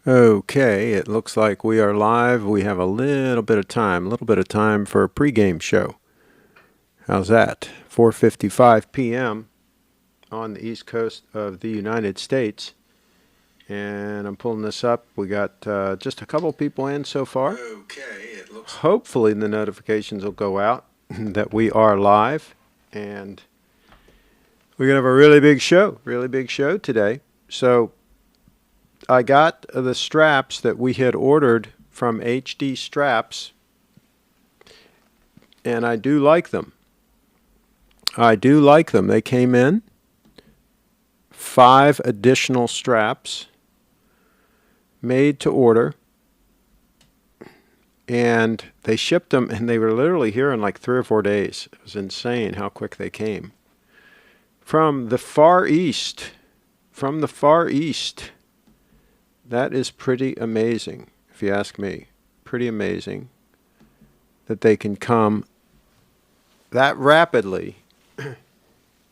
Okay, it looks like we are live. We have a little bit of time for a pregame show. How's that? 4:55 p.m. on the East Coast of the United States. And I'm pulling this up. We got just a couple people in so far. Okay, it looks. Hopefully the notifications will go out that we are live. And we're going to have a really big show today. So I got the straps that we had ordered from HD Straps, and I do like them. They came in 5 additional straps made to order, and they shipped them, and they were literally here in like 3 or 4 days. It was insane how quick they came. From the Far East. That is pretty amazing, if you ask me. Pretty amazing that they can come that rapidly,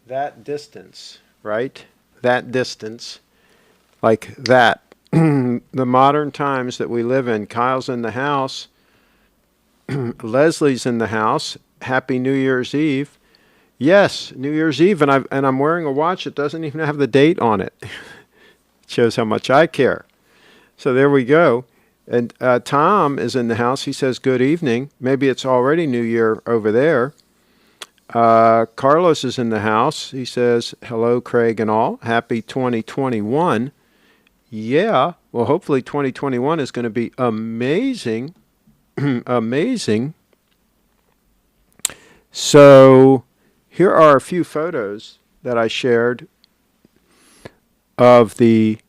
that distance, right? That distance, like that. The modern times that we live in. Kyle's in the house. Leslie's in the house. Happy New Year's Eve. Yes, New Year's Eve, and I'm wearing a watch that doesn't even have the date on it. It shows how much I care. So there we go. And Tom is in the house. He says, good evening. Maybe it's already New Year over there. Carlos is in the house. He says, hello, Craig and all. Happy 2021. Yeah. Well, hopefully 2021 is going to be amazing. Amazing. So here are a few photos that I shared of the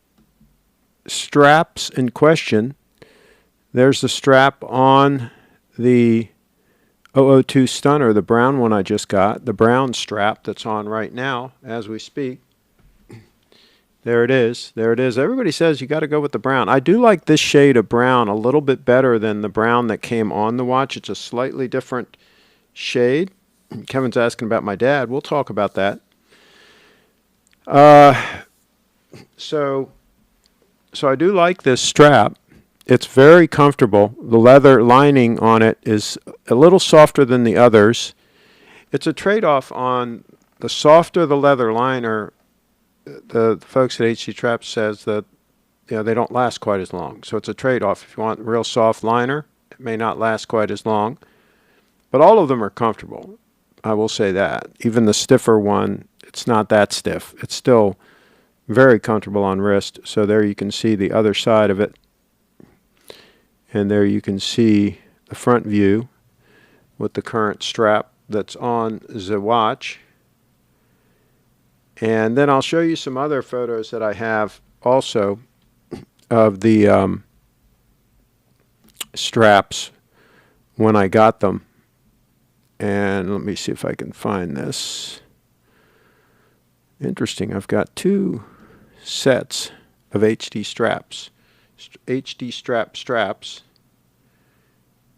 straps in question. There's the strap on the 002 Stunner, the brown one I just got, the brown strap that's on right now as we speak. There it is. Everybody says you got to go with the brown. I do like this shade of brown a little bit better than the brown that came on the watch. It's a slightly different shade. Kevin's asking about my dad. We'll talk about that. So I do like this strap. It's very comfortable. The leather lining on it is a little softer than the others. It's a trade-off on the softer the leather liner. The folks at HC Traps says that they don't last quite as long. So it's a trade-off. If you want a real soft liner, it may not last quite as long. But all of them are comfortable. I will say that. Even the stiffer one, it's not that stiff. It's still very comfortable on wrist. So there you can see the other side of it. And there you can see the front view with the current strap that's on the watch. And then I'll show you some other photos that I have also of the straps when I got them. And let me see if I can find this. Interesting. I've got 2 sets of HD straps. HD straps.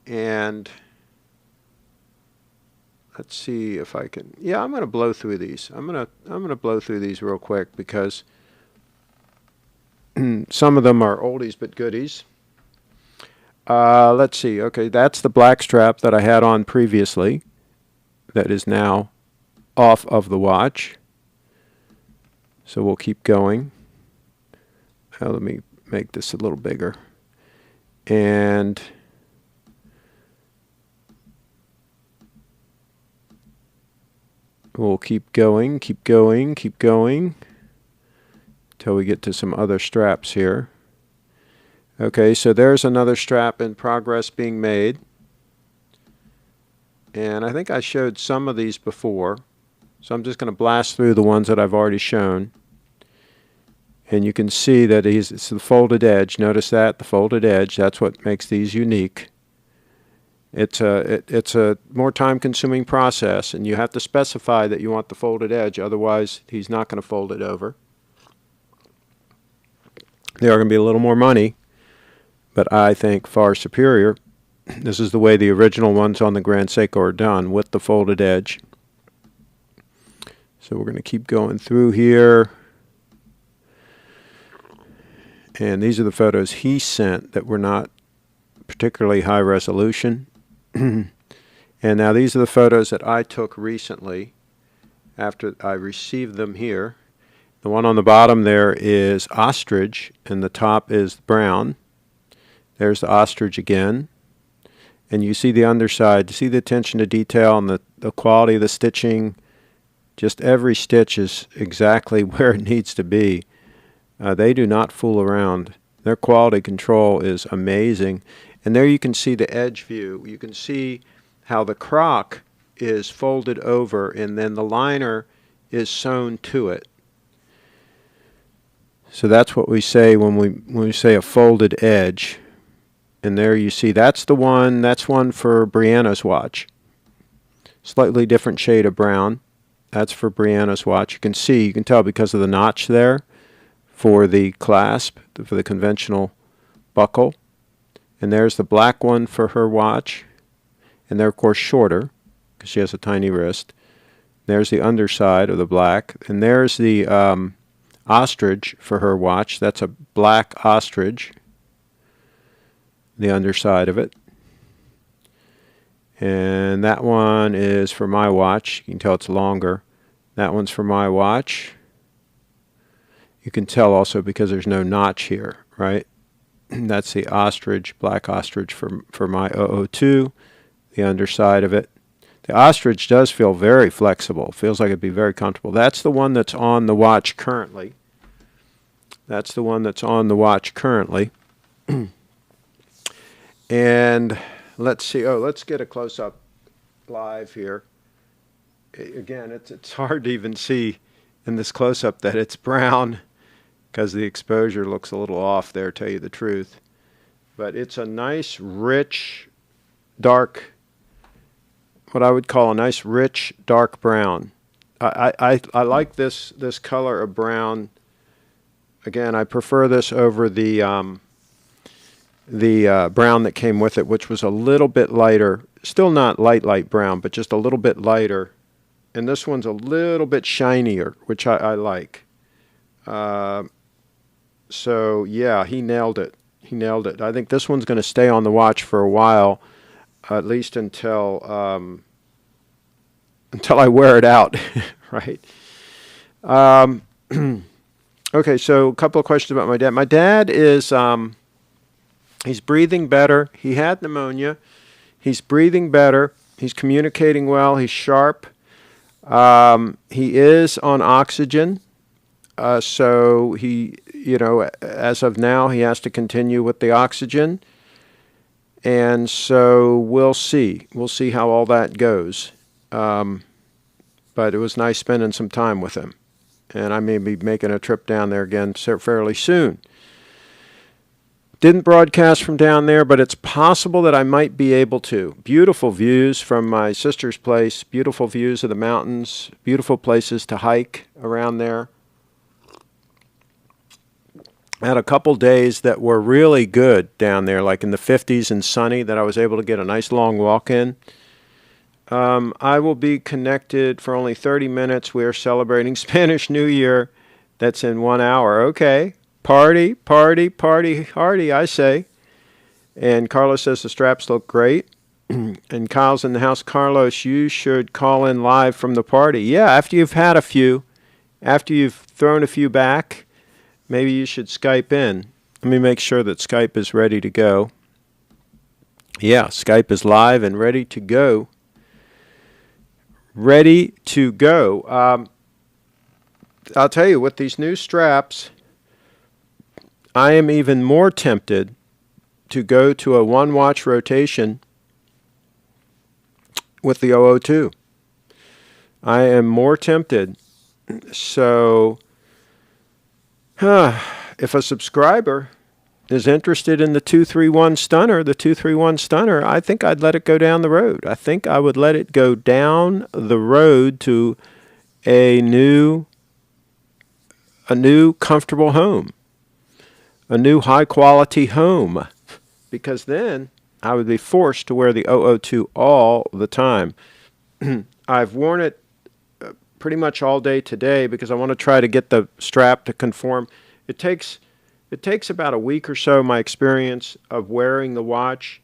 And let's see if I can. Yeah, I'm going to blow through these. I'm going to blow through these real quick because some of them are oldies but goodies. Let's see. Okay, that's the black strap that I had on previously. That is now off of the watch. So we'll keep going. Let me make this a little bigger. And we'll keep going till we get to some other straps here. Okay, so there's another strap in progress being made. And I think I showed some of these before. So I'm just going to blast through the ones that I've already shown. And you can see that it's the folded edge. Notice that, the folded edge. That's what makes these unique. It's a more time-consuming process, and you have to specify that you want the folded edge. Otherwise, he's not going to fold it over. They are going to be a little more money, but I think far superior. This is the way the original ones on the Grand Seiko are done, with the folded edge. So we're going to keep going through here. And these are the photos he sent that were not particularly high resolution. And now these are the photos that I took recently after I received them here. The one on the bottom there is ostrich, and the top is brown. There's the ostrich again. And you see the underside. You see the attention to detail and the quality of the stitching. Just every stitch is exactly where it needs to be. They do not fool around. Their quality control is amazing. And there you can see the edge view. You can see how the crock is folded over and then the liner is sewn to it. So that's what we say when we say a folded edge. And there you see that's one for Brianna's watch. Slightly different shade of brown. That's for Brianna's watch. You can tell because of the notch there for the clasp, for the conventional buckle. And there's the black one for her watch. And they're, of course, shorter because she has a tiny wrist. There's the underside of the black. And there's the ostrich for her watch. That's a black ostrich, the underside of it. And that one is for my watch. You can tell it's longer. That one's for my watch. You can tell also because there's no notch here, right? That's the ostrich, black ostrich for my 002, the underside of it. The ostrich does feel very flexible. Feels like it'd be very comfortable. That's the one that's on the watch currently. That's the one that's on the watch currently. And let's see. Oh, let's get a close-up live here. Again, it's hard to even see in this close-up that it's brown because the exposure looks a little off there, tell you the truth. But it's a nice, rich, dark, what I would call a nice, rich, dark brown. I like this color of brown. Again, I prefer this over the brown that came with it, which was a little bit lighter. Still not light brown, but just a little bit lighter. And this one's a little bit shinier, which I like. So, yeah, he nailed it. He nailed it. I think this one's going to stay on the watch for a while, at least until I wear it out, right? Okay, so a couple of questions about my dad. My dad is, he's breathing better. He had pneumonia. He's breathing better. He's communicating well. He's sharp. He is on oxygen. So he, as of now, he has to continue with the oxygen. And so we'll see. We'll see how all that goes. But it was nice spending some time with him. And I may be making a trip down there again fairly soon. Didn't broadcast from down there, but it's possible that I might be able to. Beautiful views from my sister's place, beautiful views of the mountains, beautiful places to hike around there. I had a couple days that were really good down there, like in the 50s and sunny, that I was able to get a nice long walk in. I will be connected for only 30 minutes. We are celebrating Spanish New Year. That's in 1 hour. Okay. Party, hardy, I say. And Carlos says the straps look great. And Kyle's in the house. Carlos, you should call in live from the party. Yeah, after you've had a few, after you've thrown a few back, maybe you should Skype in. Let me make sure that Skype is ready to go. Yeah, Skype is live and ready to go. Ready to go. I'll tell you, with these new straps, I am even more tempted to go to a one-watch rotation with the 002. I am more tempted. So, if a subscriber is interested in the 231 stunner, I think I'd let it go down the road. I think I would let it go down the road to a new comfortable home, a new high-quality home, because then I would be forced to wear the 002 all the time. I've worn it pretty much all day today because I want to try to get the strap to conform. It takes It takes about a week or so, my experience of wearing the watch,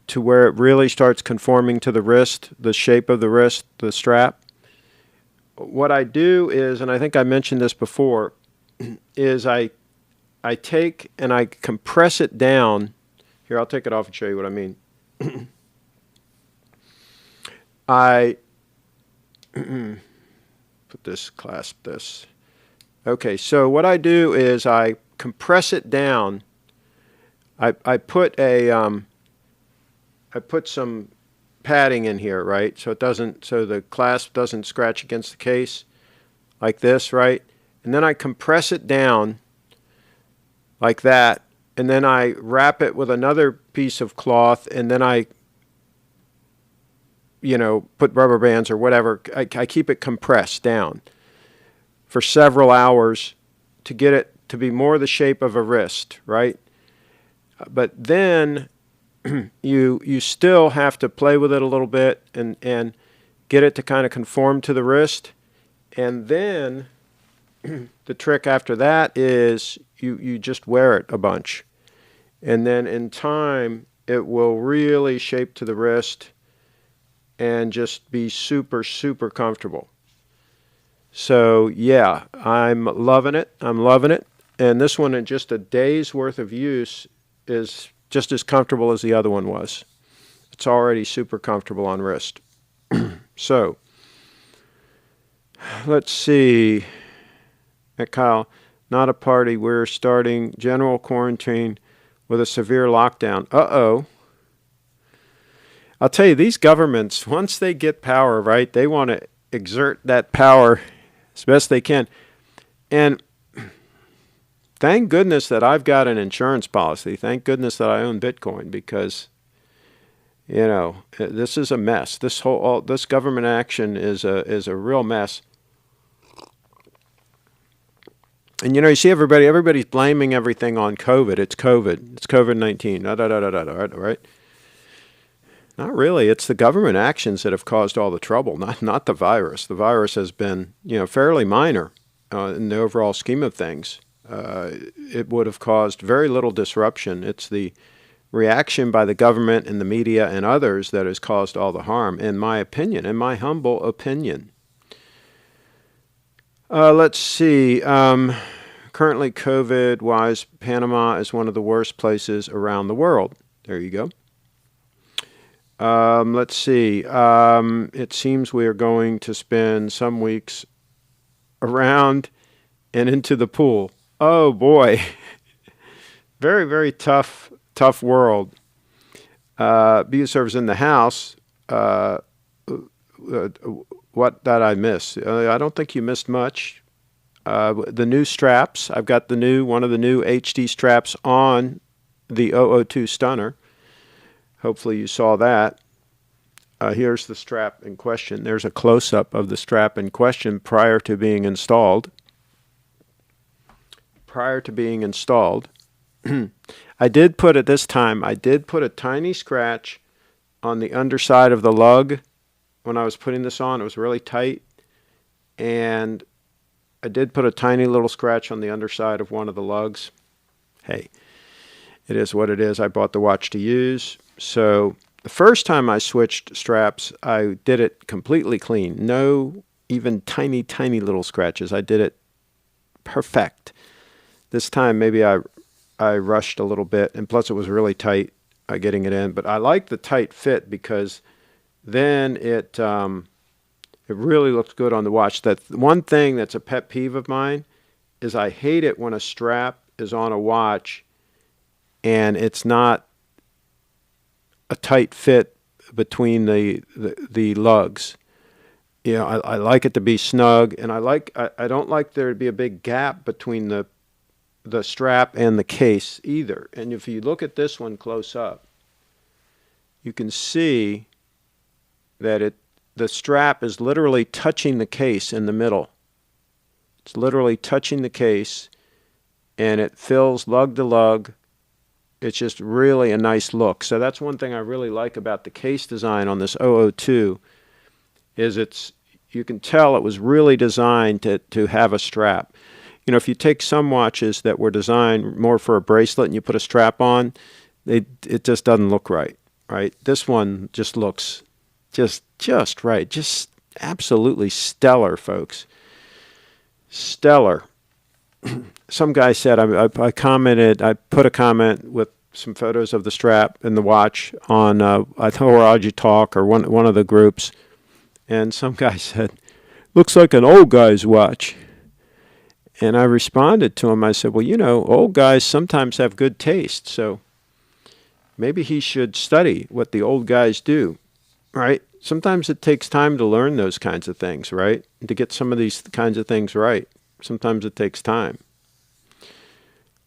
to where it really starts conforming to the wrist, the shape of the wrist, the strap. What I do is, and I think I mentioned this before, is I take and I compress it down. Here, I'll take it off and show you what I mean. I put this, clasp this. Okay, so what I do is I compress it down. I put some padding in here, right? So the clasp doesn't scratch against the case like this, right? And then I compress it down like that, and then I wrap it with another piece of cloth, and then I put rubber bands or whatever. I keep it compressed down for several hours to get it to be more the shape of a wrist, right? But then you still have to play with it a little bit and get it to kind of conform to the wrist. And then the trick after that is you just wear it a bunch. And then in time, it will really shape to the wrist and just be super, super comfortable. So yeah, I'm loving it. I'm loving it. And this one, in just a day's worth of use, is just as comfortable as the other one was. It's already super comfortable on wrist. So, let's see. Kyle, not a party. We're starting general quarantine with a severe lockdown. Uh-oh. I'll tell you, these governments, once they get power, right, they want to exert that power as best they can. And thank goodness that I've got an insurance policy. Thank goodness that I own Bitcoin, because, this is a mess. This government action is a real mess. And you see everybody's blaming everything on COVID. It's COVID. It's COVID-19. Right? Not really. It's the government actions that have caused all the trouble, not the virus. The virus has been, fairly minor in the overall scheme of things. It would have caused very little disruption. It's the reaction by the government and the media and others that has caused all the harm, in my opinion, in my humble opinion. Let's see. Currently, COVID-wise, Panama is one of the worst places around the world. There you go. Let's see. It seems we are going to spend some weeks around and into the pool. Oh, boy. Very, very tough world. Serves in the house. What did I miss? I don't think you missed much. The new straps. I've got one of the new HD straps on the 002 Stunner. Hopefully you saw that. Here's the strap in question. There's a close-up of the strap in question prior to being installed. Prior to being installed. I did put a tiny scratch on the underside of the lug when I was putting this on. It was really tight. And I did put a tiny little scratch on the underside of one of the lugs. Hey, it is what it is. I bought the watch to use. So the first time I switched straps, I did it completely clean. No even tiny, tiny little scratches. I did it perfect. This time maybe I rushed a little bit, and plus it was really tight getting it in. But I like the tight fit, because then it really looks good on the watch. That one thing that's a pet peeve of mine is I hate it when a strap is on a watch and it's not a tight fit between the lugs. I like it to be snug, and I don't like there to be a big gap between the strap and the case either. And if you look at this one close up, you can see that the strap is literally touching the case in the middle. It's literally touching the case, and it fills lug to lug. It's just really a nice look. So that's one thing I really like about the case design on this 002, is you can tell it was really designed to have a strap. you know, if you take some watches that were designed more for a bracelet and you put a strap on, it just doesn't look right, right? This one just looks just right. Just absolutely stellar, folks. Stellar. Some guy said, I commented, I put a comment with some photos of the strap and the watch on, I think, Horology Talk or one of the groups. And some guy said, looks like an old guy's watch. And I responded to him. I said, well, you know, old guys sometimes have good taste, so maybe he should study what the old guys do, right? Sometimes it takes time to learn those kinds of things, right? And to get some of these kinds of things right. Sometimes it takes time.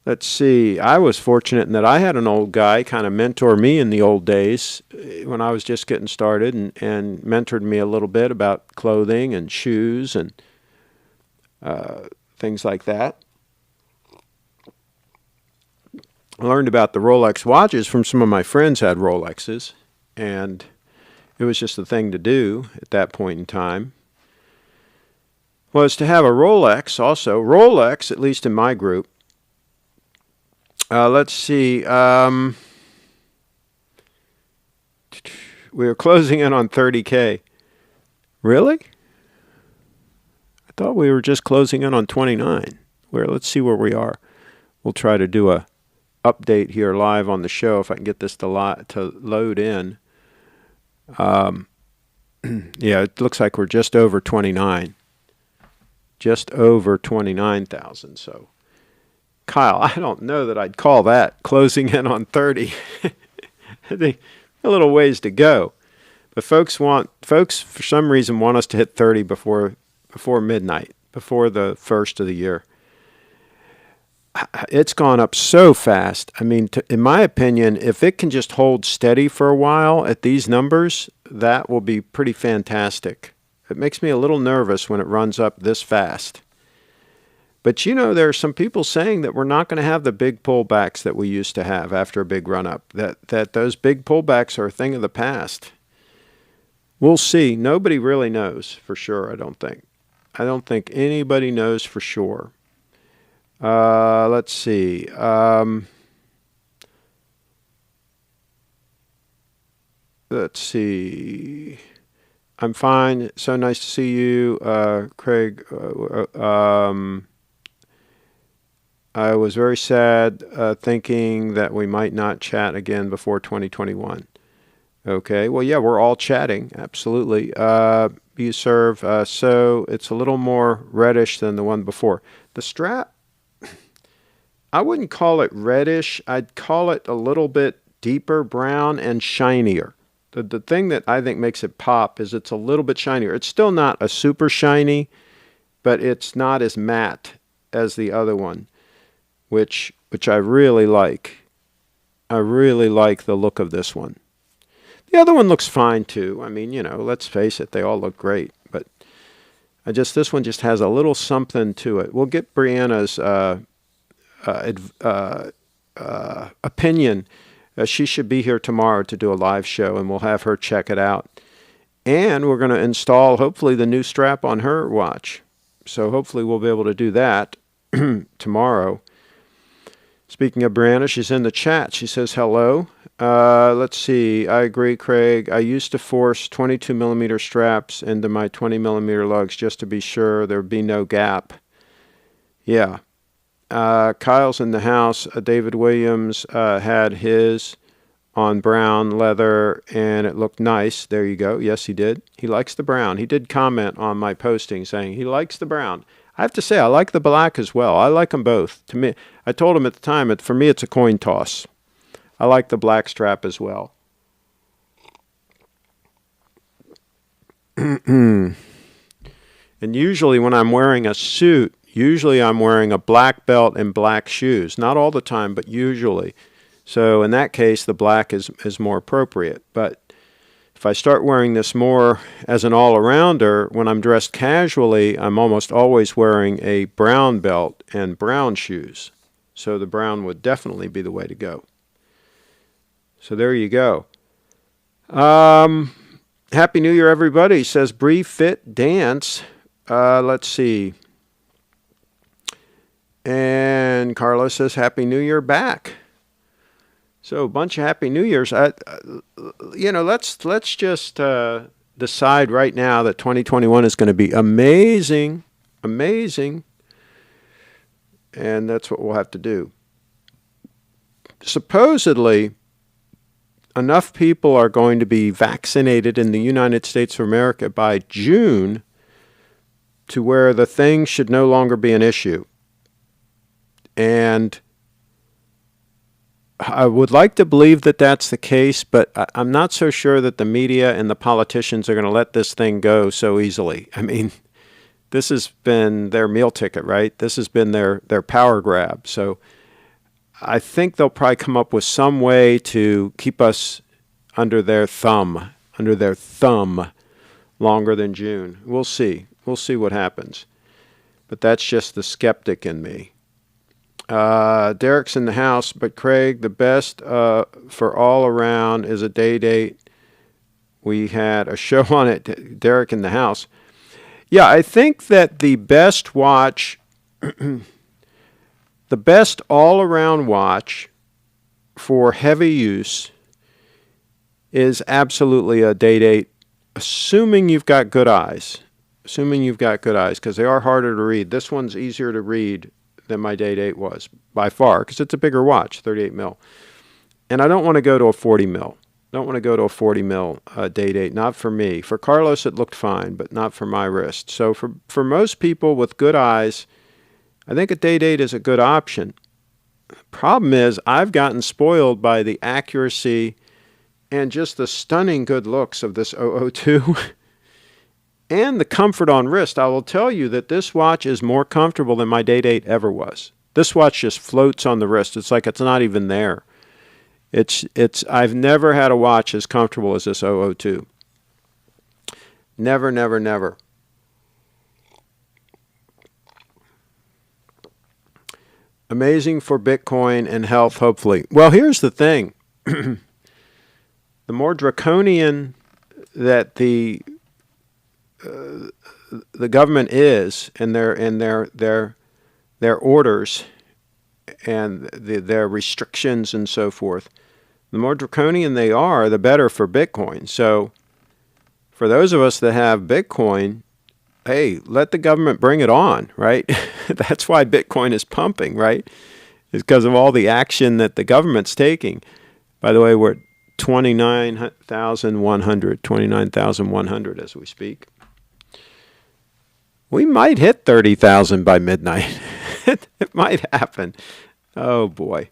Let's see. I was fortunate in that I had an old guy kind of mentor me in the old days when I was just getting started and mentored me a little bit about clothing and shoes and things like that. I learned about the Rolex watches from some of my friends who had Rolexes, and it was just the thing to do at that point in time. Was to have a Rolex also. Rolex, at least in my group. Let's see. We were closing in on 30K. Really? I thought we were just closing in on 29. Let's see where we are. We'll try to do a update here live on the show if I can get this to load in. Yeah, it looks like we're just over 29. Just over 29,000. So, Kyle, I don't know that I'd call that closing in on 30. I think a little ways to go. But folks for some reason want us to hit 30 before midnight, before the first of the year. It's gone up so fast. I mean, in my opinion, if it can just hold steady for a while at these numbers, that will be pretty fantastic. It makes me a little nervous when it runs up this fast. But, you know, there are some people saying that we're not going to have the big pullbacks that we used to have after a big run-up, that those big pullbacks are a thing of the past. We'll see. Nobody really knows for sure, I don't think. I don't think anybody knows for sure. Let's see. Let's see. I'm fine. So nice to see you, Craig. I was very sad thinking that we might not chat again before 2021. Okay. Well, yeah, we're all chatting. Absolutely. You serve. So it's a little more reddish than the one before. The strap, I wouldn't call it reddish. I'd call it a little bit deeper brown and shinier. The thing that I think makes it pop is it's a little bit shinier. It's still not a super shiny, but it's not as matte as the other one, which I really like. I really like the look of this one. The other one looks fine too. I mean, you know, let's face it, they all look great, but this one just has a little something to it. We'll get Brianna's opinion. She should be here tomorrow to do a live show, and we'll have her check it out. And we're going to install, hopefully, the new strap on her watch. So hopefully we'll be able to do that tomorrow. Speaking of Brianna, she's in the chat. She says hello. Let's see. I agree, Craig. I used to force 22 millimeter straps into my 20 millimeter lugs just to be sure there would be no gap. Yeah. Kyle's in the house. David Williams had his on brown leather, and it looked nice. There you go. Yes, he did. He likes the brown. He did comment on my posting saying he likes the brown. I have to say, I like the black as well. I like them both. To me, I told him at the time, for me, it's a coin toss. I like the black strap as well. And usually when I'm wearing a suit, I'm wearing a black belt and black shoes. Not all the time, but usually. So in that case, the black is more appropriate. But if I start wearing this more as an all-arounder, when I'm dressed casually, I'm almost always wearing a brown belt and brown shoes. So the brown would definitely be the way to go. So there you go. Happy New Year, everybody, says Bree Fit Dance. Let's see. Carlos says, Happy New Year back. So a bunch of Happy New Years. Let's just decide right now that 2021 is going to be amazing, amazing. And that's what we'll have to do. Supposedly, enough people are going to be vaccinated in the United States of America by June to where the thing should no longer be an issue. And I would like to believe that that's the case, but I'm not so sure that the media and the politicians are going to let this thing go so easily. I mean, this has been their meal ticket, right? This has been their power grab. So I think they'll probably come up with some way to keep us under their thumb longer than June. We'll see. We'll see what happens. But that's just the skeptic in me. Derek's in the house, but Craig, the best for all around is a day date. We had a show on it, Derek in the house. Yeah, I think that the best watch, the best all-around watch for heavy use is absolutely a day date, assuming you've got good eyes. Assuming you've got good eyes, because they are harder to read. This one's easier to read than my day date was, by far, because it's a bigger watch, 38 mil. And I don't want to go to a 40 mil. Don't want to go to a 40 mil day date. Not for me. For Carlos, it looked fine, but not for my wrist. So for most people with good eyes, I think a day date is a good option. The problem is I've gotten spoiled by the accuracy and just the stunning good looks of this 002 and the comfort on wrist. I will tell you that this watch is more comfortable than my day date ever was. This watch just floats on the wrist. It's like it's not even there. I've never had a watch as comfortable as this 002. Never, never, never. Amazing for Bitcoin and health, hopefully. Well, here's the thing. The more draconian that the government is in their orders and their restrictions and so forth, the more draconian they are, the better for Bitcoin. So for those of us that have Bitcoin, hey, let the government bring it on, right? That's why Bitcoin is pumping, right? It's because of all the action that the government's taking. By the way, we're at 29,100 as we speak. We might hit 30,000 by midnight. It might happen. Oh, boy.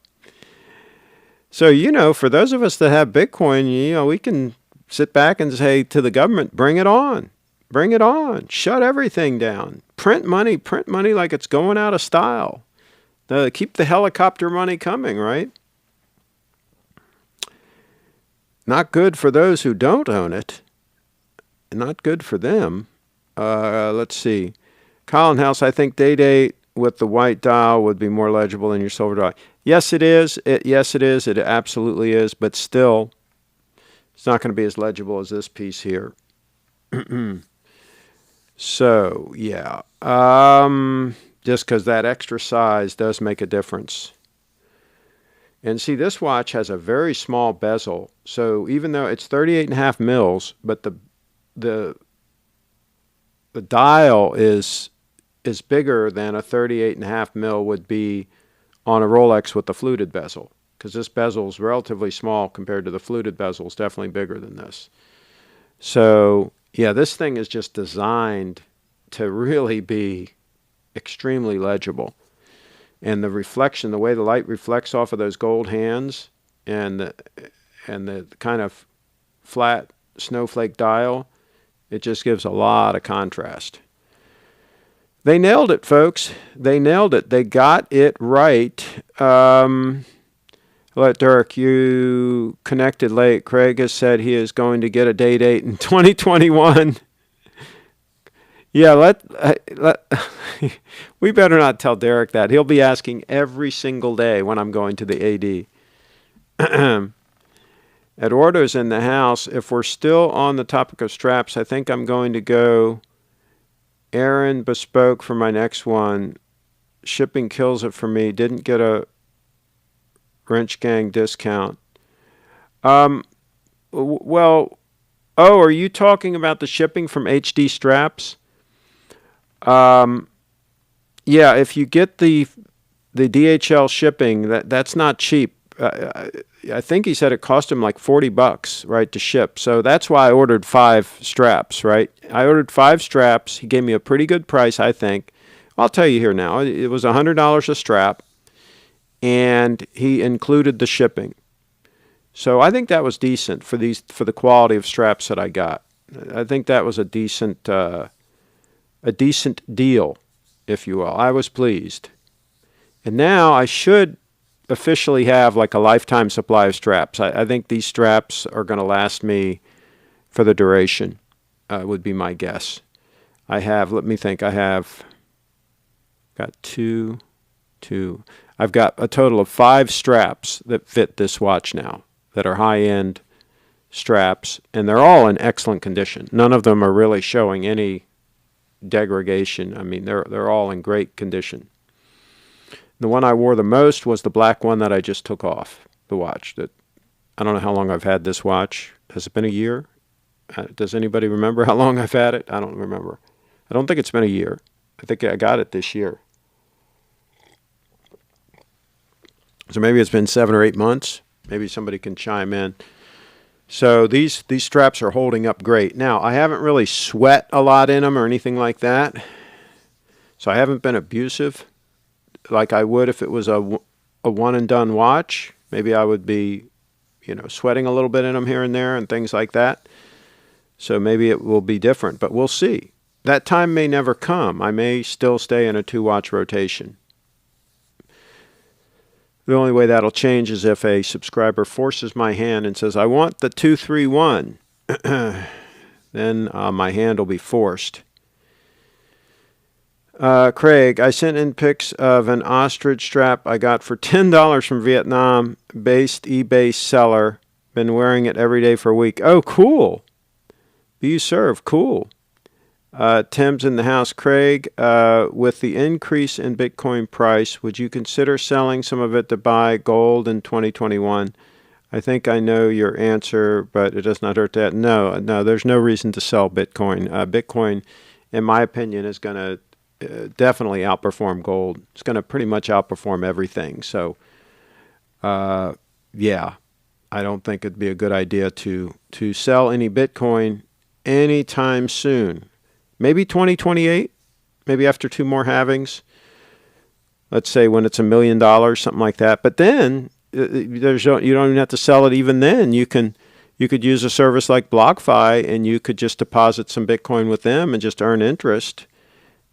So, for those of us that have Bitcoin, we can sit back and say to the government, bring it on. Bring it on. Shut everything down. Print money like it's going out of style. Keep the helicopter money coming, right? Not good for those who don't own it. Not good for them. Let's see. Colin House, I think day date with the white dial would be more legible than your silver dial. Yes, it is. Yes, it is. It absolutely is. But still, it's not going to be as legible as this piece here. So, yeah. Just because that extra size does make a difference. And see, this watch has a very small bezel. So even though it's 38.5 mils, but the dial is bigger than a 38.5 mil would be on a Rolex with the fluted bezel, because this bezel is relatively small compared to the fluted bezel. It's definitely bigger than this. So yeah, this thing is just designed to really be extremely legible. And the reflection, the way the light reflects off of those gold hands and the kind of flat snowflake dial, it just gives a lot of contrast. They nailed it, folks. They nailed it. They got it right. Let Dirk, you connected late. Craig has said he is going to get a day date in 2021. Yeah, we better not tell Derek that. He'll be asking every single day when I'm going to the AD. Eduardo's in the house. If we're still on the topic of straps, I think I'm going to go Aaron Bespoke for my next one. shipping kills it for me. Didn't get a Wrench Gang discount. Well, oh, are you talking about the shipping from HD Straps? Yeah, if you get the DHL shipping, that's not cheap. I think he said it cost him like $40, right, to ship. So that's why I ordered 5 straps, right? I ordered 5 straps. He gave me a pretty good price, I think. I'll tell you here now. It was $100 a strap, and he included the shipping. So I think that was decent for the quality of straps that I got. I think that was a decent deal, if you will. I was pleased. And now I should officially have like a lifetime supply of straps. I think these straps are going to last me for the duration, would be my guess. I have, let me think, I have got two. I've got a total of 5 straps that fit this watch now, that are high-end straps, and they're all in excellent condition. None of them are really showing any degradation. I mean, they're all in great condition. The one I wore the most was the black one that I just took off the watch. That I don't know how long I've had this watch. Has it been a year? Does anybody remember how long I've had it? I don't remember. I don't think it's been a year. I think I got it this year. So maybe it's been 7 or 8 months. Maybe somebody can chime in. So these straps are holding up great. Now, I haven't really sweat a lot in them or anything like that. So I haven't been abusive like I would if it was a one-and-done watch. Maybe I would be, sweating a little bit in them here and there and things like that. So maybe it will be different, but we'll see. That time may never come. I may still stay in a 2-watch rotation. The only way that'll change is if a subscriber forces my hand and says, I want the 231. Then my hand will be forced. Craig, I sent in pics of an ostrich strap I got for $10 from Vietnam-based eBay seller. Been wearing it every day for a week. Oh, cool. Be you serve. Cool. Tim's in the house. Craig, with the increase in Bitcoin price, would you consider selling some of it to buy gold in 2021? I think I know your answer, but it does not hurt that. No, there's no reason to sell Bitcoin. Bitcoin, in my opinion, is going to definitely outperform gold. It's going to pretty much outperform everything. So, yeah, I don't think it'd be a good idea to sell any Bitcoin anytime soon. Maybe 2028, maybe after 2 more halvings. Let's say when it's $1 million, something like that. But then you don't even have to sell it. Even then, you could use a service like BlockFi, and you could just deposit some Bitcoin with them and just earn interest,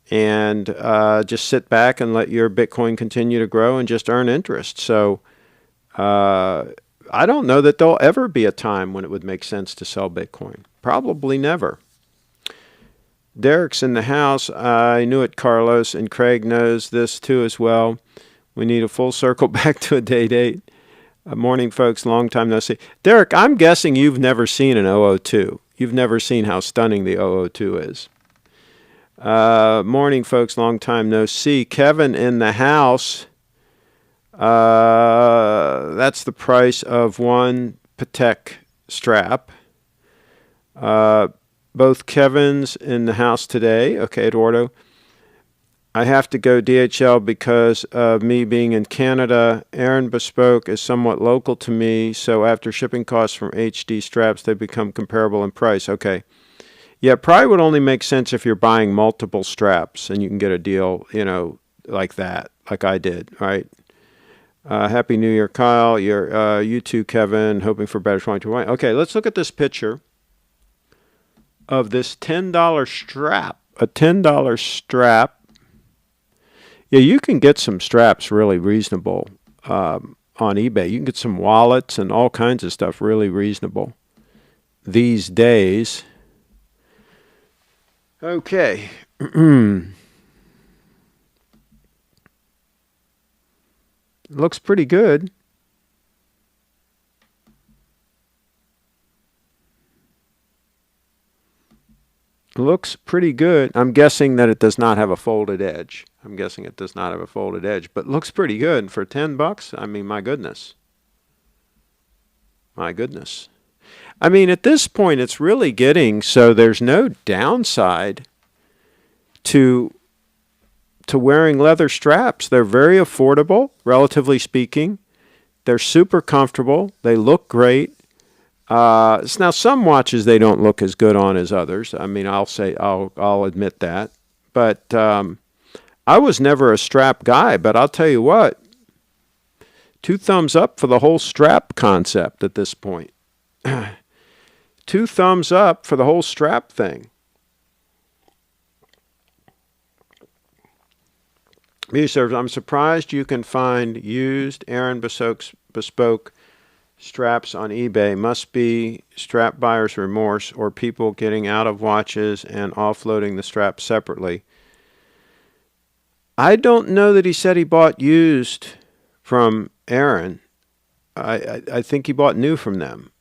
and just sit back and let your Bitcoin continue to grow and just earn interest. So I don't know that there'll ever be a time when it would make sense to sell Bitcoin. Probably never. Derek's in the house. I knew it, Carlos, and Craig knows this too as well. We need a full circle back to a day date. Morning, folks. Long time no see. Derek, I'm guessing you've never seen an 002. You've never seen how stunning the 002 is. Morning, folks. Long time no see. Kevin in the house. That's the price of one Patek strap. Both Kevins in the house today. Okay, Eduardo. I have to go DHL because of me being in Canada. Aaron Bespoke is somewhat local to me, so after shipping costs from HD straps, they become comparable in price. Okay. Yeah, probably would only make sense if you're buying multiple straps and you can get a deal, like that, like I did, right? Happy New Year, Kyle. You too, Kevin. Hoping for better 2021. Okay, let's look at this picture of this $10 strap. A $10 strap. Yeah, you can get some straps really reasonable on eBay. You can get some wallets and all kinds of stuff really reasonable these days. Okay. Looks pretty good. Looks pretty good. I'm guessing that it does not have a folded edge. But looks pretty good for $10. I mean, my goodness. My goodness. I mean, at this point, it's really getting so there's no downside to wearing leather straps. They're very affordable, relatively speaking. They're super comfortable. They look great. Now, some watches they don't look as good on as others. I mean, I'll admit that. But I was never a strap guy. But I'll tell you what, 2 thumbs up for the whole strap concept at this point. 2 thumbs up for the whole strap thing. I'm surprised you can find used Aaron bespoke straps on eBay. Must be strap buyer's remorse or people getting out of watches and offloading the straps separately. I don't know that he said he bought used from Aaron. I think he bought new from them.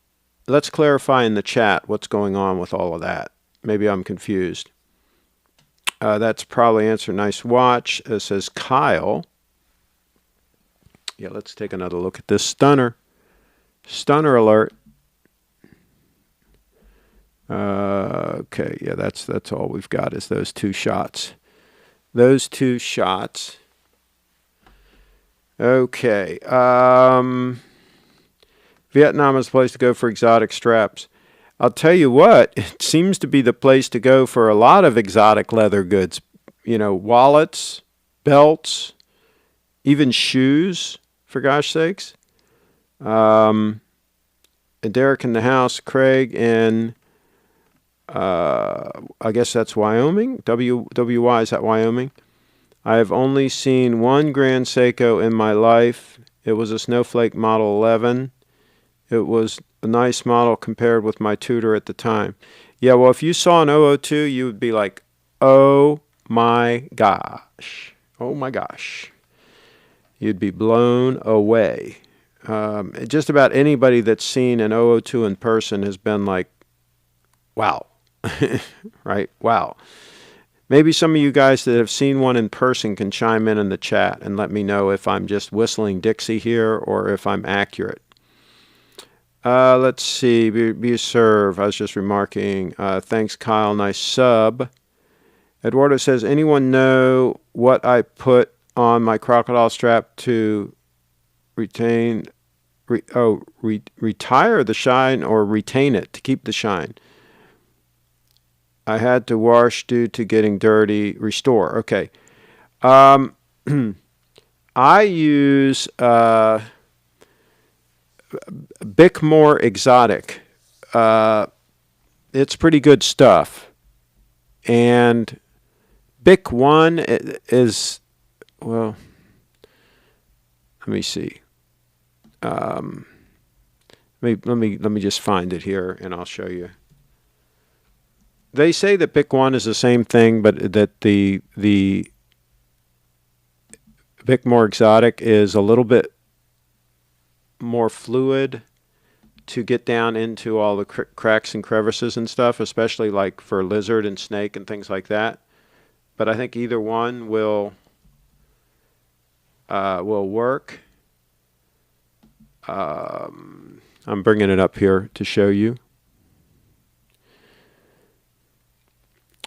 Let's clarify in the chat what's going on with all of that. Maybe I'm confused. That's probably answer. Nice watch, says Kyle. Yeah, let's take another look at this stunner. Stunner alert. Okay, yeah, that's all we've got is those 2 shots. Those 2 shots. Okay. Vietnam is the place to go for exotic straps. I'll tell you what, it seems to be the place to go for a lot of exotic leather goods. You know, wallets, belts, even shoes, for gosh sakes. And Derek in the house, Craig in, I guess that's Wyoming. WY, is that Wyoming? I have only seen one Grand Seiko in my life. It was a Snowflake Model 11. It was a nice model compared with my Tudor at the time. Yeah, well, if you saw an 002, you would be like, oh my gosh. Oh my gosh. You'd be blown away. Just about anybody that's seen an 002 in person has been like, wow. Right? Wow. Maybe some of you guys that have seen one in person can chime in the chat and let me know if I'm just whistling Dixie here or if I'm accurate. Let's see. Be a serve. I was just remarking. Thanks, Kyle. Nice sub. Eduardo says, anyone know what I put on my crocodile strap to retire the shine or retain it to keep the shine? I had to wash due to getting dirty. Restore. Okay. I use Bickmore Exotic. It's pretty good stuff. And Bic 1 is, well, let me see. Let me just find it here and I'll show you. They say that Bic 1 is the same thing, but that the Bickmore Exotic is a little bit more fluid to get down into all the cracks and crevices and stuff, especially like for lizard and snake and things like that. But I think either one will work. I'm bringing it up here to show you.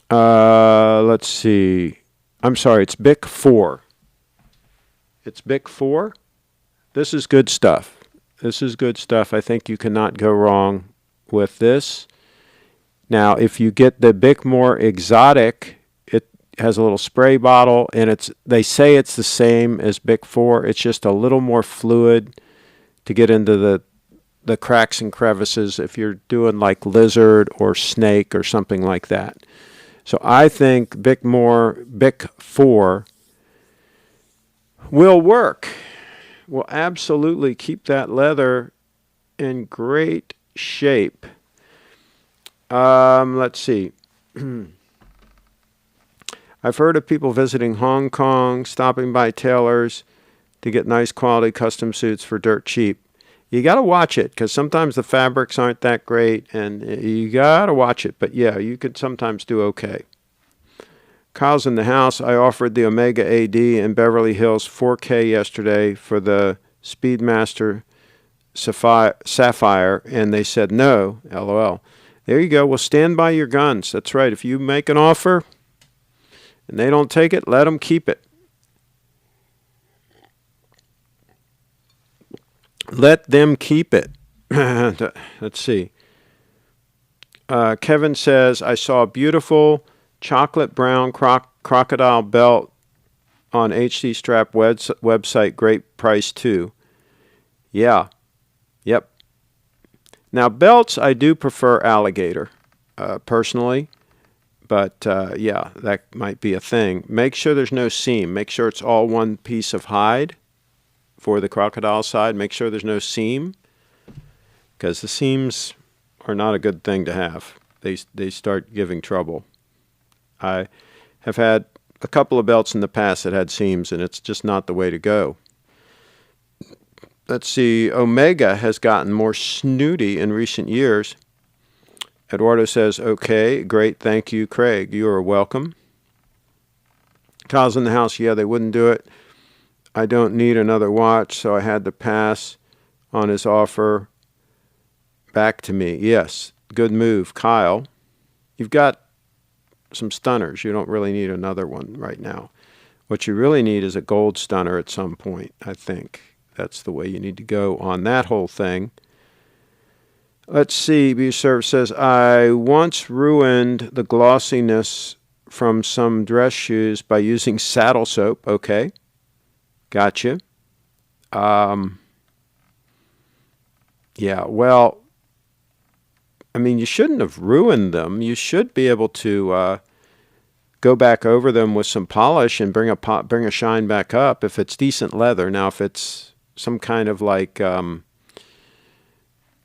Let's see. I'm sorry, it's Bic 4. It's Bic 4. This is good stuff. This is good stuff. I think you cannot go wrong with this. Now, if you get the Bickmore Exotic, it has a little spray bottle, and they say it's the same as Bic 4. It's just a little more fluid to get into the cracks and crevices if you're doing like lizard or snake or something like that. So I think Bic 4 will work. Will absolutely keep that leather in great shape. Let's see. I've heard of people visiting Hong Kong, stopping by tailors to get nice quality custom suits for dirt cheap. You got to watch it because sometimes the fabrics aren't that great, and you got to watch it. But yeah, you could sometimes do okay. Kyle's in the house. I offered the Omega AD in Beverly Hills 4K yesterday for the Speedmaster Sapphire, and they said no. LOL. There you go. Well, stand by your guns. That's right. If you make an offer and they don't take it, let them keep it. Let them keep it. Let's see. Kevin says, I saw a beautiful chocolate brown crocodile belt on HC Strap website. Great price, too. Yeah. Yep. Now, belts, I do prefer alligator, personally. But, yeah, that might be a thing. Make sure there's no seam. Make sure it's all one piece of hide. For the crocodile side, make sure there's no seam, because the seams are not a good thing to have. They start giving trouble. I have had a couple of belts in the past that had seams, and it's just not the way to go. Let's see. Omega has gotten more snooty in recent years. Eduardo says, okay, great, thank you, Craig. You are welcome. Kyle's in the house. Yeah, they wouldn't do it. I don't need another watch, so I had to pass on his offer back to me. Yes, good move, Kyle. You've got some stunners. You don't really need another one right now. What you really need is a gold stunner at some point, I think. That's the way you need to go on that whole thing. Let's see. B-Serve says, I once ruined the glossiness from some dress shoes by using saddle soap. Okay. Gotcha. Yeah, well, I mean, you shouldn't have ruined them. You should be able to go back over them with some polish and bring a shine back up if it's decent leather. Now, if it's some kind of like,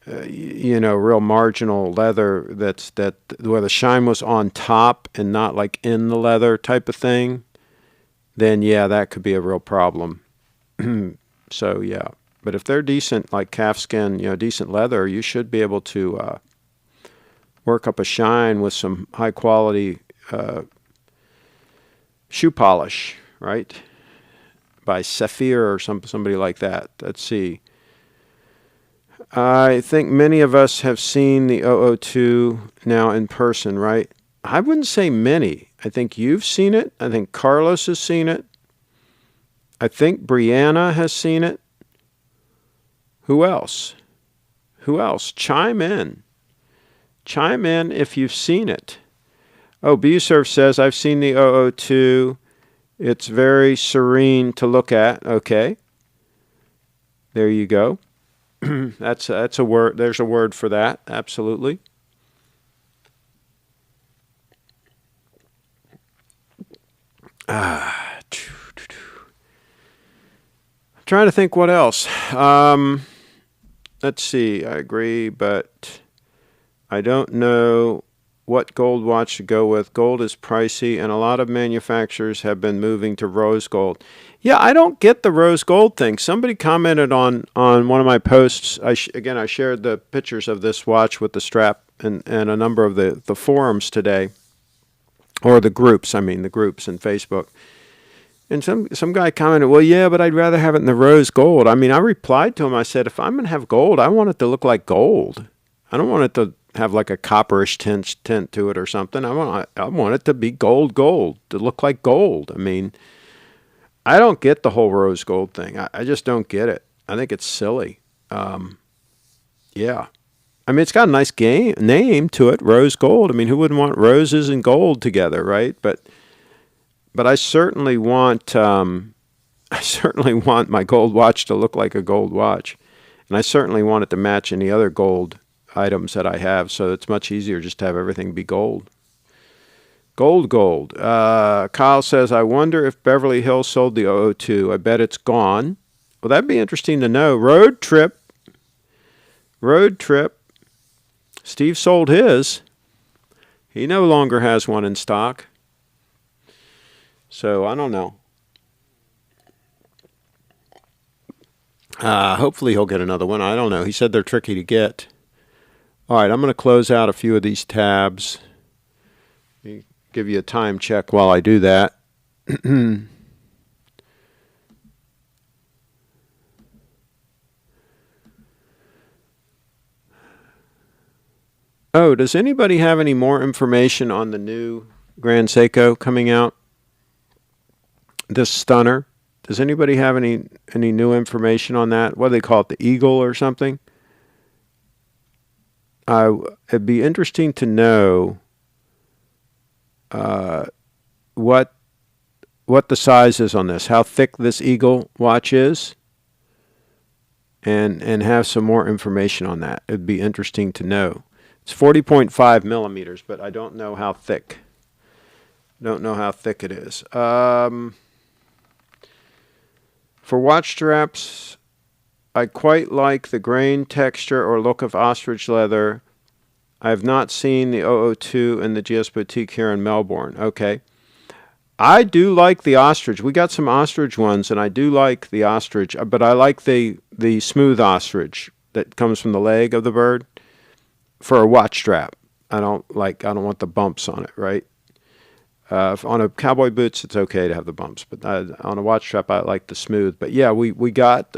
real marginal leather that where the shine was on top and not like in the leather type of thing, then yeah, that could be a real problem. So yeah, but if they're decent, like calfskin, decent leather, you should be able to work up a shine with some high quality shoe polish, right? By Saphir or somebody like that. Let's see. I think many of us have seen the 002 now in person, right? I wouldn't say many. I think you've seen it. I think Carlos has seen it. I think Brianna has seen it. Who else? Who else? Chime in. Chime in if you've seen it. Oh, B-Surf says, I've seen the 002. It's very serene to look at. Okay. There you go. That's a word. There's a word for that. Absolutely. I'm trying to think what else. Let's see. I agree, but I don't know what gold watch to go with. Gold is pricey, and a lot of manufacturers have been moving to rose gold. Yeah, I don't get the rose gold thing. Somebody commented on one of my posts. I shared the pictures of this watch with the strap and a number of the forums today, or the groups. I mean, the groups in Facebook. And some guy commented, well, yeah, but I'd rather have it in the rose gold. I mean, I replied to him. I said, if I'm going to have gold, I want it to look like gold. I don't want it to have like a copperish tint to it or something. I want it to be gold, to look like gold. I mean, I don't get the whole rose gold thing. I just don't get it. I think it's silly. Yeah. I mean, it's got a nice name to it, rose gold. I mean, who wouldn't want roses and gold together, right? But I certainly want my gold watch to look like a gold watch, and I certainly want it to match any other gold items that I have. So it's much easier just to have everything be gold. Gold. Kyle says, I wonder if Beverly Hills sold the 002. I bet it's gone. Well, that'd be interesting to know. Road trip. Steve sold his. He no longer has one in stock. So I don't know. Hopefully he'll get another one. I don't know. He said they're tricky to get. All right, I'm going to close out a few of these tabs. Let me give you a time check while I do that. Oh, does anybody have any more information on the new Grand Seiko coming out? This stunner. Does anybody have any new information on that? What do they call it? The Eagle or something? It'd be interesting to know what the size is on this, how thick this Eagle watch is, and have some more information on that. It'd be interesting to know. It's 40.5 millimeters, but I don't know how thick. Don't know how thick it is. For watch straps, I quite like the grain texture or look of ostrich leather. I have not seen the 002 in the GS Boutique here in Melbourne. Okay. I do like the ostrich. We got some ostrich ones, and I do like the ostrich, but I like the smooth ostrich that comes from the leg of the bird for a watch strap. I don't want the bumps on it, right? On a cowboy boots, it's okay to have the bumps, but on a watch strap, I like the smooth. But yeah, we got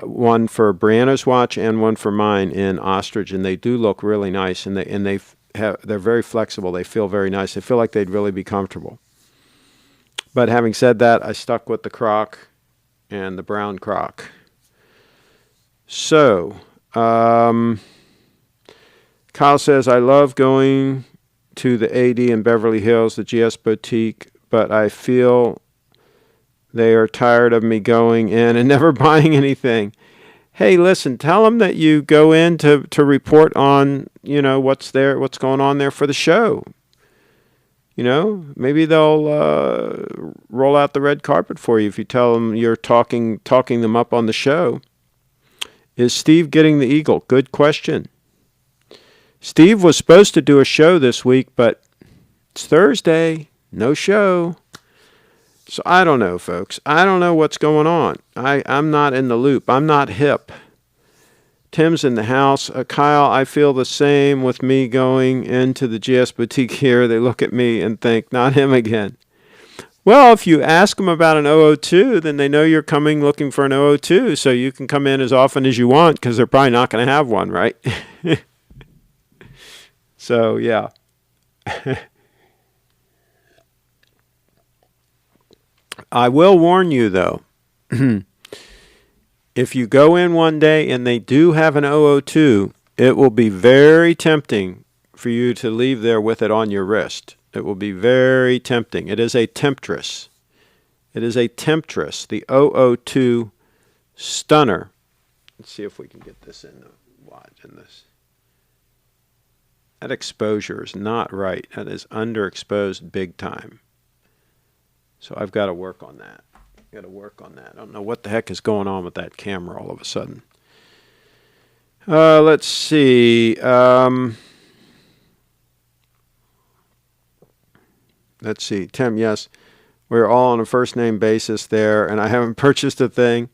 one for Brianna's watch and one for mine in ostrich, and they do look really nice, and they're very flexible. They feel very nice. They feel like they'd really be comfortable. But having said that, I stuck with the croc and the brown croc. So, Kyle says, I love going to the AD in Beverly Hills, the GS Boutique, but I feel they are tired of me going in and never buying anything. Hey, listen, tell them that you go in to report on, what's going on there for the show. Maybe they'll roll out the red carpet for you if you tell them you're talking them up on the show. Is Steve getting the Eagle? Good question. Steve was supposed to do a show this week, but it's Thursday. No show. So I don't know, folks. I don't know what's going on. I'm not in the loop. I'm not hip. Tim's in the house. Kyle, I feel the same with me going into the GS Boutique here. They look at me and think, not him again. Well, if you ask them about an 002, then they know you're coming looking for an 002, so you can come in as often as you want because they're probably not going to have one, right? So, yeah. I will warn you, though. If you go in one day and they do have an 002, it will be very tempting for you to leave there with it on your wrist. It will be very tempting. It is a temptress. It is a temptress, the 002 Stunner. Let's see if we can get this in the watch in this. That exposure is not right. That is underexposed big time. So I've got to work on that. I don't know what the heck is going on with that camera all of a sudden. Let's see. Let's see. Tim, yes, we're all on a first name basis there, and I haven't purchased a thing.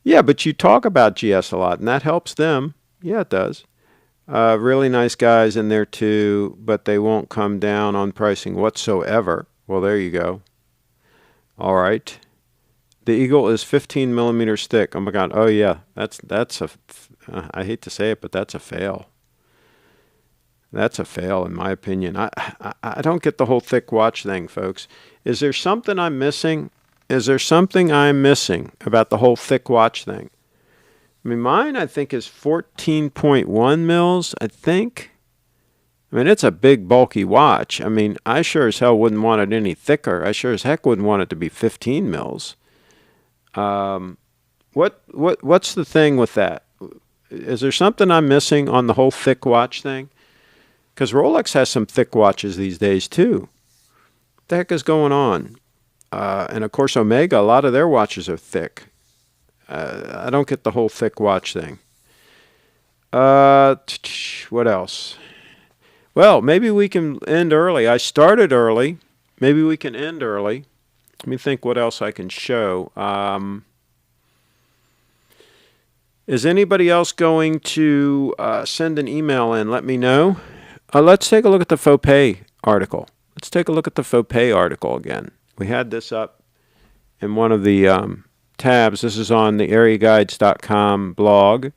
Yeah, but you talk about GS a lot, and that helps them. Yeah, it does. Really nice guys in there too, but they won't come down on pricing whatsoever. Well, there you go. All right. The Eagle is 15 millimeters thick. Oh my God. Oh yeah, that's a. I hate to say it, but that's a fail. That's a fail in my opinion. I don't get the whole thick watch thing, folks. Is there something I'm missing? Is there something I'm missing about the whole thick watch thing? I mean, mine, I think, is 14.1 mils, I think. I mean, it's a big, bulky watch. I mean, I sure as hell wouldn't want it any thicker. I sure as heck wouldn't want it to be 15 mils. What's the thing with that? Is there something I'm missing on the whole thick watch thing? Because Rolex has some thick watches these days, too. What the heck is going on? And, of course, Omega, a lot of their watches are thick. I don't get the whole thick watch thing. What else? Well, maybe we can end early. I started early. Maybe we can end early. Let me think what else I can show. Is anybody else going to send an email in? Let me know. Let's take a look at the Fauxpas article. Let's take a look at the Fauxpas article again. We had this up in one of the tabs. This is on the areaguides.com blog.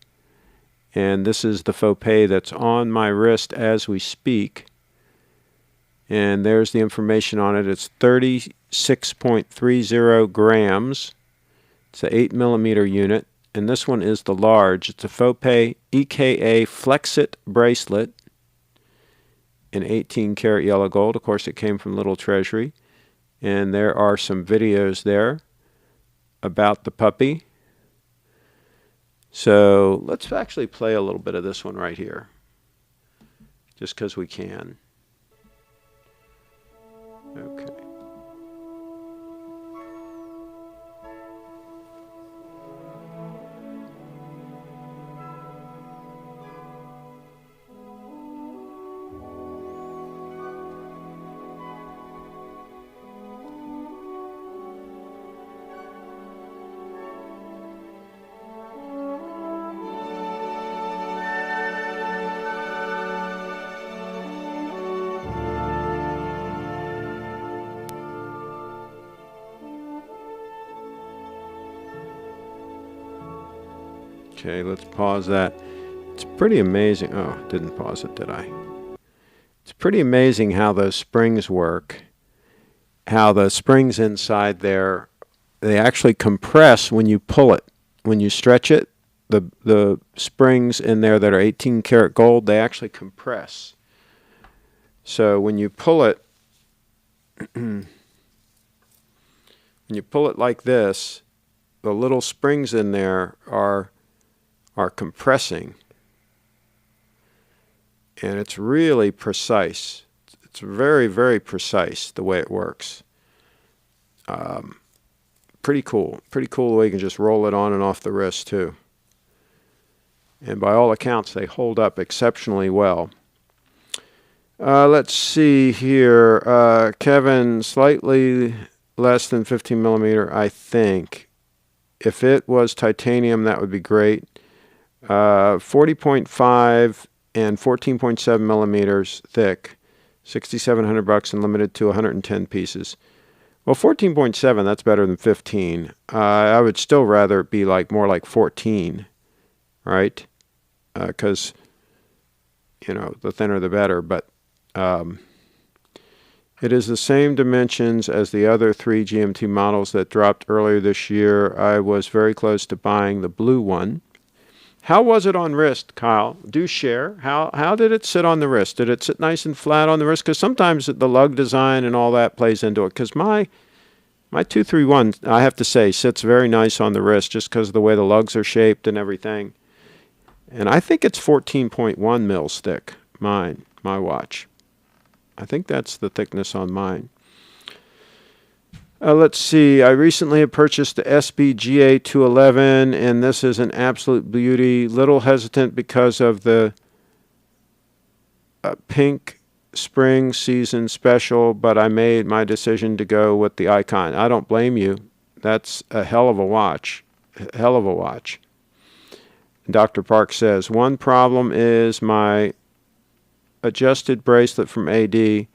And this is the Fauxpas that's on my wrist as we speak. And there's the information on it. It's 36.30 grams. It's an 8mm unit. And this one is the large. It's a Fauxpas EKA Flexit bracelet in 18 karat yellow gold. Of course, it came from Little Treasury. And there are some videos there about the puppy. So let's actually play a little bit of this one right here, just because we can. Okay. Okay, let's pause that. It's pretty amazing. Oh, didn't pause it, did I? It's pretty amazing how those springs work. How the springs inside there, they actually compress when you pull it. When you stretch it, the springs in there that are 18 karat gold, they actually compress. So when you pull it, when you pull it like this, the little springs in there are compressing, and it's really precise. It's very, very precise the way it works. Pretty cool. Pretty cool the way you can just roll it on and off the wrist too. And by all accounts, they hold up exceptionally well. Let's see here. Kevin, slightly less than 15mm, I think. If it was titanium, that would be great. 40.5 and 14.7 millimeters thick, $6,700 and limited to 110 pieces. Well, 14.7, that's better than 15. I would still rather be more like 14, right? Because, the thinner the better. But it is the same dimensions as the other 3 GMT models that dropped earlier this year. I was very close to buying the blue one. How was it on wrist, Kyle? Do share. How did it sit on the wrist? Did it sit nice and flat on the wrist? Because sometimes the lug design and all that plays into it. Because my 231, I have to say, sits very nice on the wrist just because of the way the lugs are shaped and everything. And I think it's 14.1 mils thick, my watch. I think that's the thickness on mine. Let's see. I recently have purchased the SBGA 211, and this is an absolute beauty. Little hesitant because of the pink spring season special, but I made my decision to go with the Icon. I don't blame you. That's a hell of a watch. Hell of a watch. Dr. Park says, one problem is my adjusted bracelet from AD.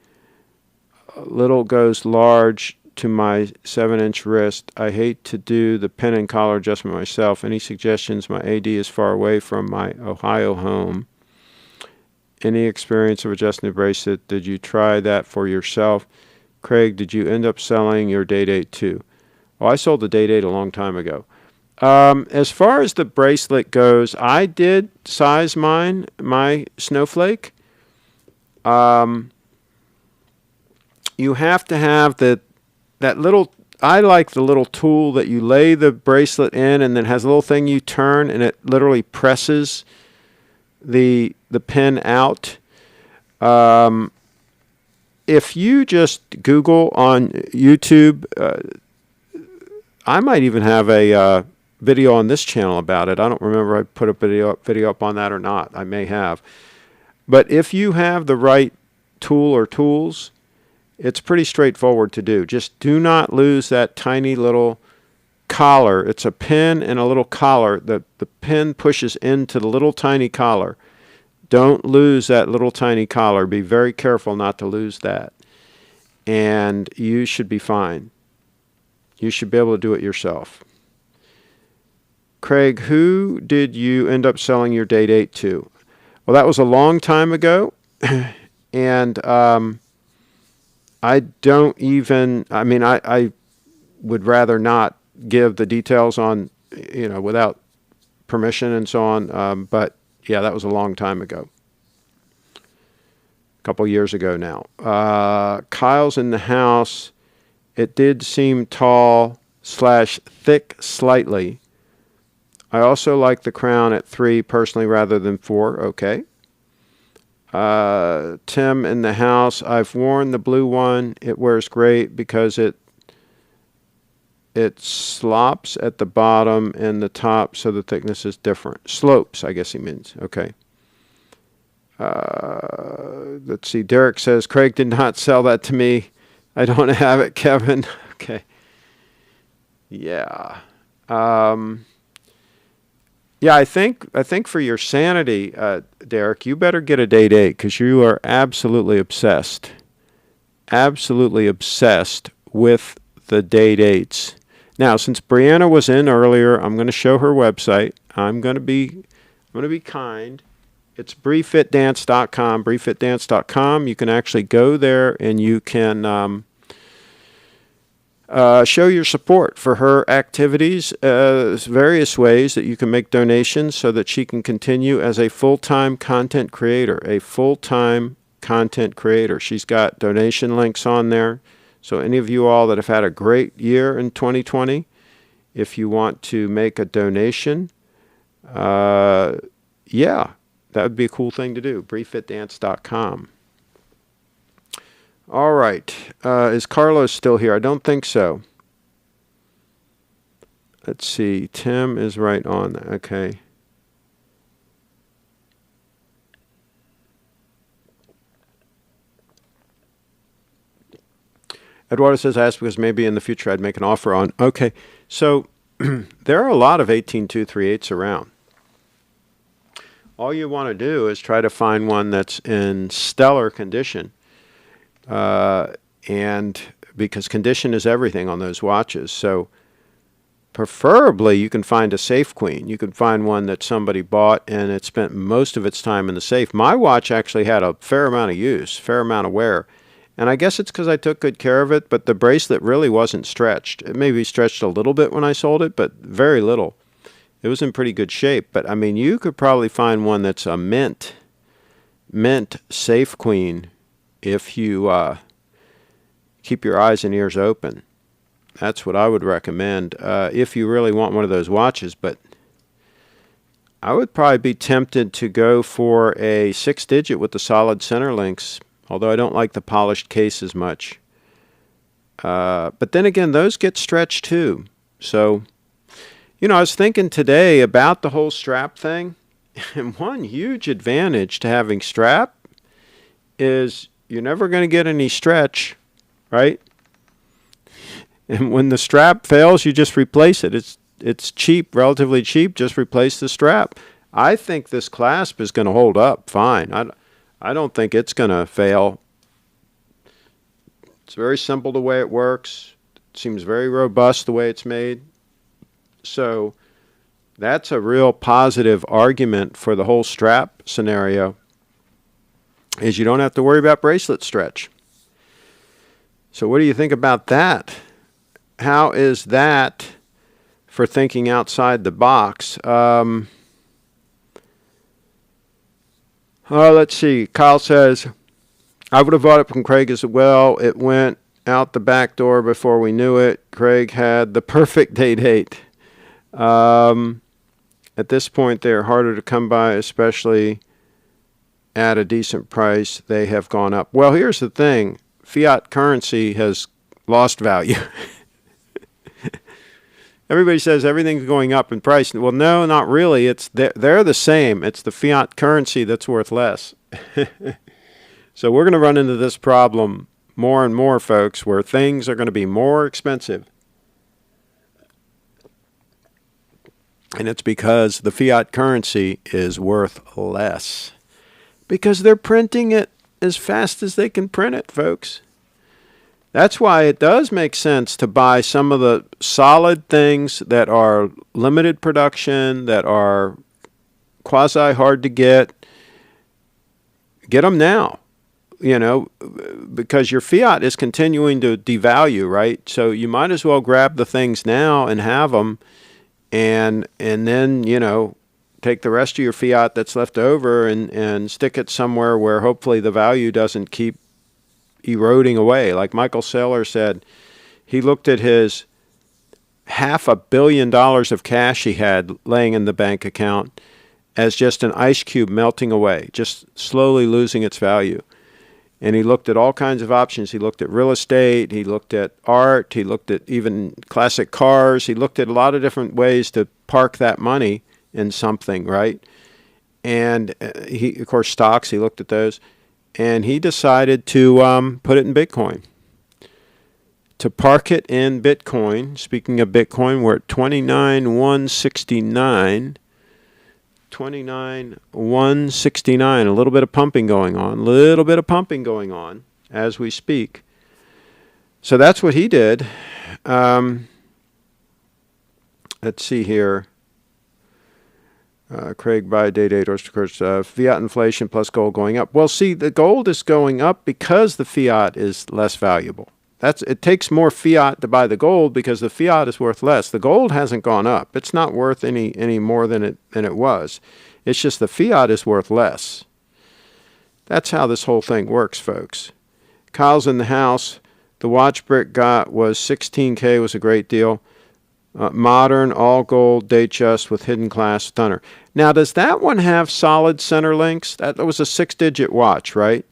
Little goes large to my 7-inch wrist. I hate to do the pin and collar adjustment myself. Any suggestions? My AD is far away from my Ohio home. Any experience of adjusting the bracelet? Did you try that for yourself? Craig, did you end up selling your Day-Date too? Well, I sold the Day-Date a long time ago. As far as the bracelet goes, I did size my Snowflake. You have to have that little, I like the little tool that you lay the bracelet in and then has a little thing you turn and it literally presses the pin out. If you just Google on YouTube, I might even have a video on this channel about it. I don't remember if I put a video up on that or not. I may have. But if you have the right tool or tools, It's pretty straightforward to do. Just do not lose that tiny little collar. It's a pin and a little collar. The pin pushes into the little tiny collar. Don't lose that little tiny collar. Be very careful not to lose that. And you should be fine. You should be able to do it yourself. Craig, who did you end up selling your date 8 to? Well, that was a long time ago. And I don't even, I mean, I would rather not give the details on, without permission and so on. But yeah, that was a long time ago. A couple years ago now. Kyle's in the house. It did seem tall / thick slightly. I also like the crown at 3 personally rather than 4. Okay. Tim in the house. I've worn the blue one. It wears great because it slops at the bottom and the top, so the thickness is different. Slopes, I guess he means. Okay. Let's see. Derek says, Craig did not sell that to me. I don't have it, Kevin. Okay. Yeah. Yeah, I think for your sanity, Derek, you better get a date 8 because you are absolutely obsessed. Absolutely obsessed with the date 8s. Now, since Brianna was in earlier, I'm going to show her website. I'm going to be kind. It's briefitdance.com. Briefitdance.com. You can actually go there and you can show your support for her activities. Various ways that you can make donations so that she can continue as a full-time content creator. A full-time content creator. She's got donation links on there. So any of you all that have had a great year in 2020, if you want to make a donation, yeah, that would be a cool thing to do. briefitdance.com. All right. Is Carlos still here? I don't think so. Let's see. Tim is right on. Okay. Eduardo says, I asked because maybe in the future I'd make an offer on. Okay. So there are a lot of 18-238s around. All you want to do is try to find one that's in stellar condition. And because condition is everything on those watches. So preferably you can find a safe queen. You can find one that somebody bought and it spent most of its time in the safe. My watch actually had a fair amount of use, fair amount of wear. And I guess it's because I took good care of it, but the bracelet really wasn't stretched. It maybe stretched a little bit when I sold it, but very little. It was in pretty good shape. But I mean, you could probably find one that's a mint safe queen if you keep your eyes and ears open. That's what I would recommend if you really want one of those watches. But I would probably be tempted to go for a 6-digit with the solid center links, although I don't like the polished case as much. But then again, those get stretched too. So, I was thinking today about the whole strap thing, and one huge advantage to having strap is you're never going to get any stretch, right? And when the strap fails, you just replace it. It's cheap, relatively cheap. Just replace the strap. I think this clasp is going to hold up fine. I don't think it's going to fail. It's very simple the way it works. It seems very robust the way it's made. So that's a real positive argument for the whole strap scenario, is you don't have to worry about bracelet stretch. So what do you think about that? How is that for thinking outside the box? Let's see. Kyle says, I would have bought it from Craig as well. It went out the back door before we knew it. Craig had the perfect date 8. At this point, they're harder to come by, especially at a decent price. They have gone up. Well, here's the thing. Fiat currency has lost value. Everybody says everything's going up in price. Well, no, not really. They're the same. It's the fiat currency that's worth less. So we're going to run into this problem more and more, folks, where things are going to be more expensive. And it's because the fiat currency is worth less. Because they're printing it as fast as they can print it, folks. That's why it does make sense to buy some of the solid things that are limited production, that are quasi hard to get. Get them now, because your fiat is continuing to devalue, right? So you might as well grab the things now and have them, and then, take the rest of your fiat that's left over and stick it somewhere where hopefully the value doesn't keep eroding away. Like Michael Saylor said, he looked at his $500 million of cash he had laying in the bank account as just an ice cube melting away, just slowly losing its value. And he looked at all kinds of options. He looked at real estate. He looked at art. He looked at even classic cars. He looked at a lot of different ways to park that money in something, right? And he, of course, stocks, he looked at those. And he decided to put it in Bitcoin. To park it in Bitcoin. Speaking of Bitcoin, we're at 29,169. 29,169. A little bit of pumping going on. As we speak. So that's what he did. Let's see here. Craig, buy day date, of course, fiat inflation plus gold going up. Well, see, the gold is going up because the fiat is less valuable. It takes more fiat to buy the gold because the fiat is worth less. The gold hasn't gone up. It's not worth any more than it was. It's just the fiat is worth less. That's how this whole thing works, folks. Kyle's in the house. The watch Brick got was $16K, was a great deal. Modern, all gold, Datejust with hidden class stunner. Now, does that one have solid center links? That was a 6-digit watch, right?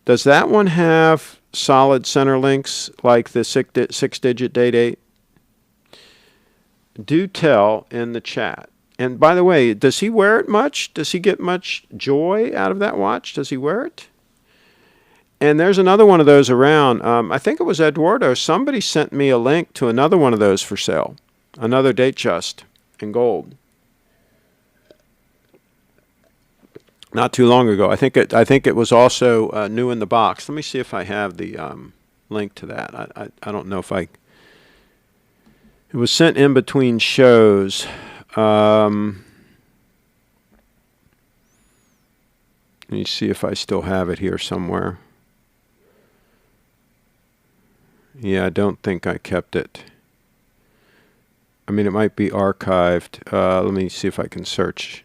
Does that one have solid center links like the 6-digit day date? Do tell in the chat. And by the way, does he wear it much? Does he get much joy out of that watch? Does he wear it? And there's another one of those around. I think it was Eduardo. Somebody sent me a link to another one of those for sale. Another Datejust in gold. Not too long ago. I think it was also new in the box. Let me see if I have the link to that. I don't know if I... It was sent in between shows. Let me see if I still have it here somewhere. Yeah, I don't think I kept it. I mean, it might be archived. Let me see if I can search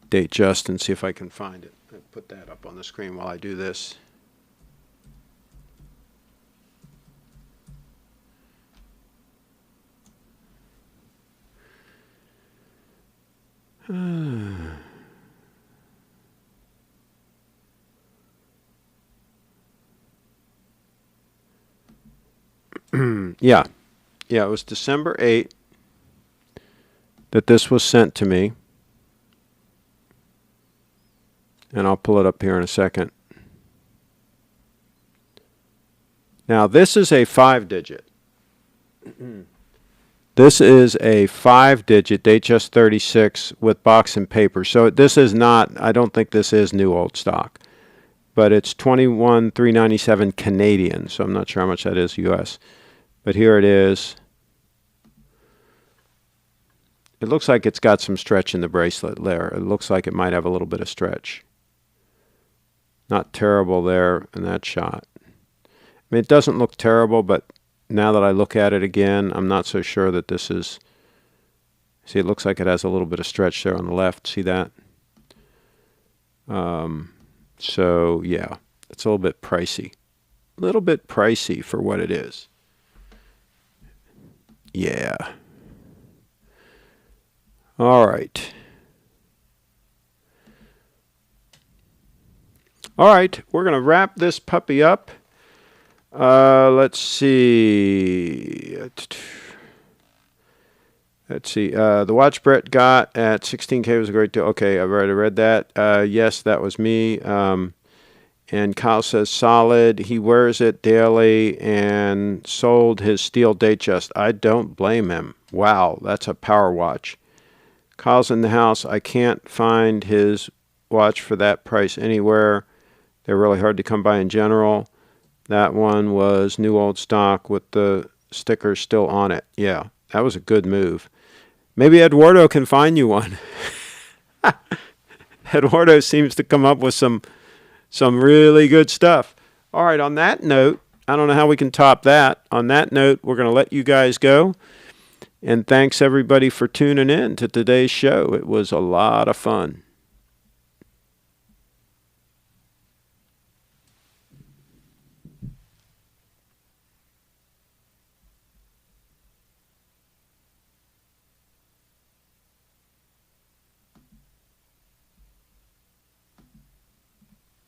Datejust and see if I can find it. I'll put that up on the screen while I do this. Yeah, it was December 8th that this was sent to me. And I'll pull it up here in a second. Now, this is a 5-digit. This is a 5-digit Datejust 36 with box and paper. So this is not, I don't think this is new old stock. But it's 21,397 Canadian. So I'm not sure how much that is US. But here it is. It looks like it's got some stretch in the bracelet there. It looks like it might have a little bit of stretch. Not terrible there in that shot. I mean, it doesn't look terrible, but now that I look at it again, I'm not so sure that this is... See, it looks like it has a little bit of stretch there on the left. See that? So, yeah, it's a little bit pricey. A little bit pricey for what it is. Yeah. All right. All right, we're going to wrap this puppy up. Let's see. The watch Brett got at 16K was a great deal. Okay, I read that. Yes, that was me. And Kyle says solid. He wears it daily and sold his steel Datejust. I don't blame him. Wow, that's a power watch. Kyle's in the house. I can't find his watch for that price anywhere. They're really hard to come by in general. That one was new old stock with the stickers still on it. Yeah, that was a good move. Maybe Eduardo can find you one. Eduardo seems to come up with some really good stuff. All right, on that note, I don't know how we can top that. On that note, we're going to let you guys go. And thanks, everybody, for tuning in to today's show. It was a lot of fun.